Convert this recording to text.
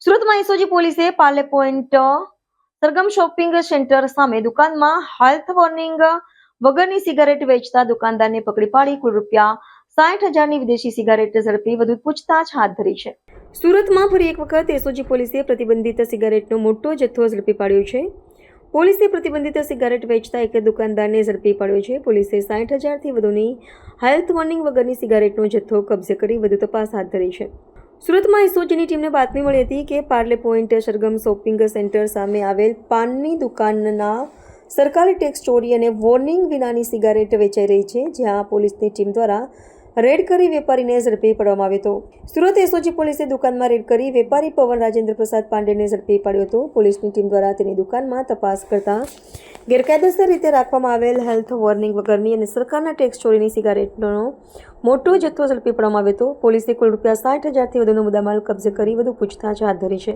સુરતમાં એસઓજી પોલીસે Parle point Sargam shopping centre સામે દુકાનમાં હેલ્થ વોર્નિંગ વગરની સિગારેટ વેચતા દુકાનદારને પકડી પાડી કુલ ₹60,000ની વિદેશી સિગારેટ ઝડપી વધુ પૂછતાછ હાથ ધરી છે. સુરતમાં ફરી એક વખત એસઓજી પોલીસે પ્રતિબંધિત સિગારેટનો મોટો જથ્થો ઝડપી પાડ્યો છે. પોલીસે પ્રતિબંધિત સિગારેટ વેચતા એક દુકાનદારને ઝડપી પાડ્યો છે. પોલીસે 60,000થી વધુની હેલ્થ વોર્નિંગ વગરની સિગારેટનો જથ્થો કબજે કરી વધુ તપાસ હાથ ધરી છે. સુરતમાં એસઓજીની ટીમને બાતમી મળી હતી કે Parle point Sargam shopping centre સામે આવેલ પાનની દુકાનના સરકારી ટેક્સ ચોરી અને વોર્નિંગ વિનાની સિગારેટ વેચાઈ રહી છે, જ્યાં પોલીસની ટીમ દ્વારા રેડ કરી વેપારીને ઝડપી પાડવામાં આવ્યો હતો. સુરત એસઓજી પોલીસે દુકાનમાં રેડ કરી વેપારી પવન રાજેન્દ્ર પ્રસાદ પાંડેને ઝડપી પાડ્યો હતો. પોલીસની ટીમ દ્વારા તેની દુકાનમાં તપાસ કરતા ગેરકાયદેસર રીતે રાખવામાં આવેલ હેલ્થ વોર્નિંગ વગરની અને સરકારના ટેક્સ ચોરીની સિગારેટનો મોટો જથ્થો ઝડપી પાડવામાં આવ્યો હતો. પોલીસે કુલ ₹60,000થી વધુનો મુદ્દામાલ કબજે કરી વધુ પૂછતાછ હાથ ધરી છે.